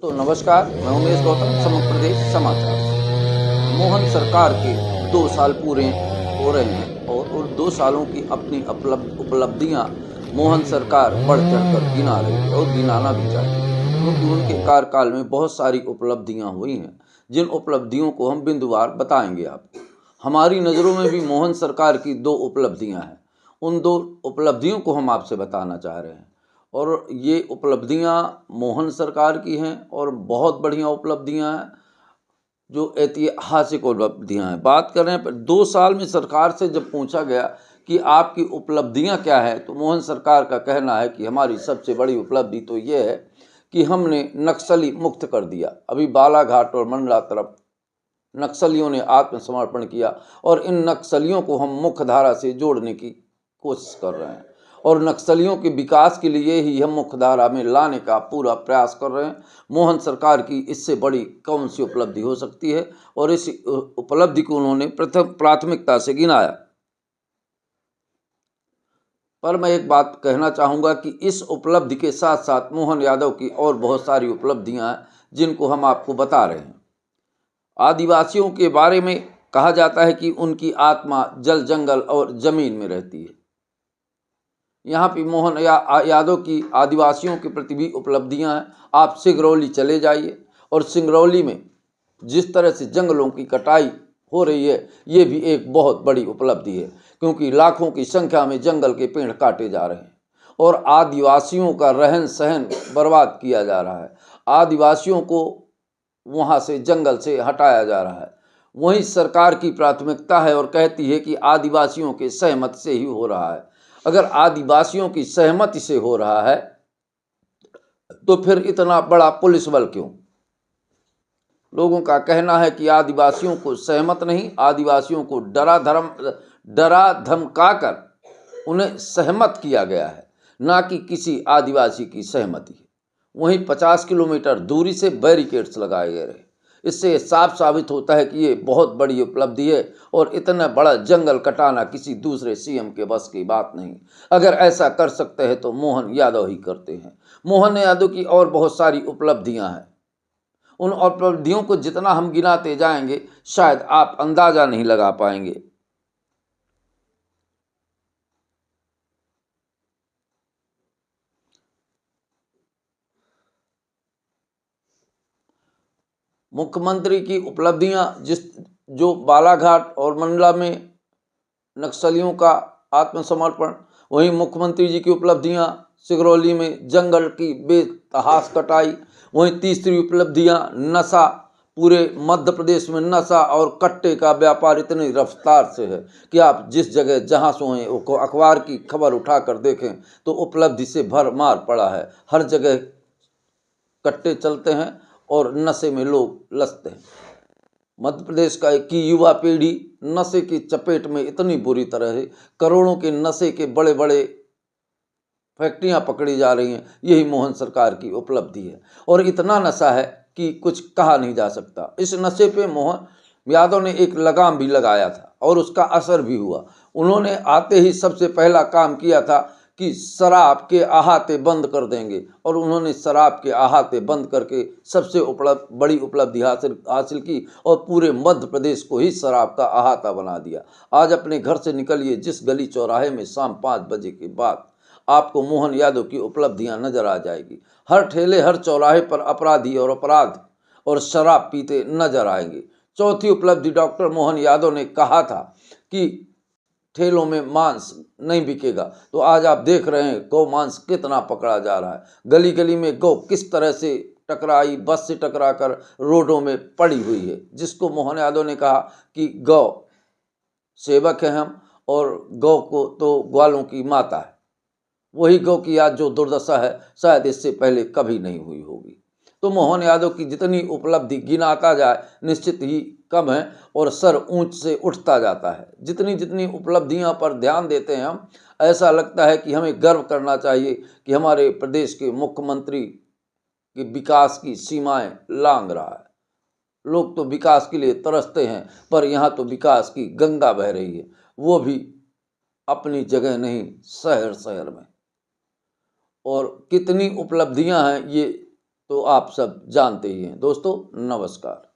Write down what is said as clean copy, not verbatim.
तो नमस्कार, मैं उमेश गौतम, समग्र प्रदेश समाचार से। मोहन सरकार के 2 साल पूरे हो रहे हैं और उन 2 सालों की अपनी उपलब्धियां मोहन सरकार बढ़ चढ़कर गिना रही है और गिनाना भी चाहिए, क्योंकि उनके कार्यकाल में बहुत सारी उपलब्धियां हुई हैं, जिन उपलब्धियों को हम बिंदुवार बताएंगे आपको। हमारी नज़रों में भी मोहन सरकार की 2 उपलब्धियां हैं। उन 2 उपलब्धियों को हम आपसे बताना चाह रहे हैं। और ये उपलब्धियां मोहन सरकार की हैं और बहुत बढ़िया उपलब्धियां हैं, जो ऐतिहासिक उपलब्धियां हैं। बात कर रहे हैं 2 साल में सरकार से जब पूछा गया कि आपकी उपलब्धियां क्या है, तो मोहन सरकार का कहना है कि हमारी सबसे बड़ी उपलब्धि तो ये है कि हमने नक्सली मुक्त कर दिया। अभी बालाघाट और मंडला तरफ नक्सलियों ने आत्मसमर्पण किया और इन नक्सलियों को हम मुख्य धारा से जोड़ने की कोशिश कर रहे हैं और नक्सलियों के विकास के लिए ही हम मुख्य धारा में लाने का पूरा प्रयास कर रहे हैं। मोहन सरकार की इससे बड़ी कौन सी उपलब्धि हो सकती है, और इस उपलब्धि को उन्होंने प्रथम प्राथमिकता से गिनाया। पर मैं एक बात कहना चाहूँगा कि इस उपलब्धि के साथ साथ मोहन यादव की और बहुत सारी उपलब्धियाँ हैं, जिनको हम आपको बता रहे हैं। आदिवासियों के बारे में कहा जाता है कि उनकी आत्मा जल, जंगल और जमीन में रहती है। यहाँ पे मोहन यादव की आदिवासियों के प्रति भी उपलब्धियाँ हैं। आप सिंगरौली चले जाइए और सिंगरौली में जिस तरह से जंगलों की कटाई हो रही है, ये भी एक बहुत बड़ी उपलब्धि है, क्योंकि लाखों की संख्या में जंगल के पेड़ काटे जा रहे हैं और आदिवासियों का रहन सहन बर्बाद किया जा रहा है। आदिवासियों को वहाँ से जंगल से हटाया जा रहा है। वहीं सरकार की प्राथमिकता है और कहती है कि आदिवासियों के सहमति से ही हो रहा है। अगर आदिवासियों की सहमति से हो रहा है तो फिर इतना बड़ा पुलिस बल क्यों? लोगों का कहना है कि आदिवासियों को सहमत नहीं, आदिवासियों को डरा धमका कर उन्हें सहमत किया गया है, ना कि किसी आदिवासी की सहमति है। वहीं 50 किलोमीटर दूरी से बैरिकेड्स लगाए गए रहे। इससे साफ साबित होता है कि ये बहुत बड़ी उपलब्धि है और इतना बड़ा जंगल कटाना किसी दूसरे सीएम के बस की बात नहीं। अगर ऐसा कर सकते हैं तो मोहन यादव ही करते हैं। मोहन यादव की और बहुत सारी उपलब्धियां हैं। उन उपलब्धियों को जितना हम गिनाते जाएंगे, शायद आप अंदाजा नहीं लगा पाएंगे। मुख्यमंत्री की उपलब्धियां जो बालाघाट और मंडला में नक्सलियों का आत्मसमर्पण, वहीं मुख्यमंत्री जी की उपलब्धियां सिंगरौली में जंगल की बेतहाश कटाई, वहीं तीसरी उपलब्धियां नशा, पूरे मध्य प्रदेश में नशा और कट्टे का व्यापार इतनी रफ्तार से है कि आप जिस जगह जहां सोएं वो अखबार की खबर उठाकर देखें तो उपलब्धि से भरमार पड़ा है। हर जगह कट्टे चलते हैं और नशे में लोग लसते हैं। मध्य प्रदेश की युवा पीढ़ी नशे की चपेट में इतनी बुरी तरह है, करोड़ों के नशे के बड़े बड़े फैक्ट्रियां पकड़ी जा रही हैं। यही मोहन सरकार की उपलब्धि है और इतना नशा है कि कुछ कहा नहीं जा सकता। इस नशे पे मोहन यादव ने एक लगाम भी लगाया था और उसका असर भी हुआ। उन्होंने आते ही सबसे पहला काम किया था कि शराब के अहाते बंद कर देंगे, और उन्होंने शराब के अहाते बंद करके सबसे बड़ी उपलब्धि हासिल की और पूरे मध्य प्रदेश को ही शराब का अहाता बना दिया। आज अपने घर से निकलिए, जिस गली चौराहे में शाम 5 बजे के बाद आपको मोहन यादव की उपलब्धियां नजर आ जाएगी। हर ठेले, हर चौराहे पर अपराधी और अपराध और शराब पीते नजर आएंगे। चौथी उपलब्धि, डॉक्टर मोहन यादव ने कहा था कि ठेलों में मांस नहीं बिकेगा, तो आज आप देख रहे हैं गौ मांस कितना पकड़ा जा रहा है। गली गली में गौ किस तरह से टकराई, बस से टकराकर रोडों में पड़ी हुई है, जिसको मोहन यादव ने कहा कि गौ सेवक है हम, और गौ को तो ग्वालों की माता है। वही गौ की आज जो दुर्दशा है, शायद इससे पहले कभी नहीं हुई होगी। तो मोहन यादव की जितनी उपलब्धि गिनाता जाए निश्चित ही कम है और सर ऊंच से उठता जाता है। जितनी जितनी उपलब्धियां पर ध्यान देते हैं हम, ऐसा लगता है कि हमें गर्व करना चाहिए कि हमारे प्रदेश के मुख्यमंत्री के विकास की सीमाएं लांघ रहा है। लोग तो विकास के लिए तरसते हैं, पर यहाँ तो विकास की गंगा बह रही है, वो भी अपनी जगह नहीं, शहर शहर में। और कितनी उपलब्धियां हैं ये तो आप सब जानते ही हैं। दोस्तों नमस्कार।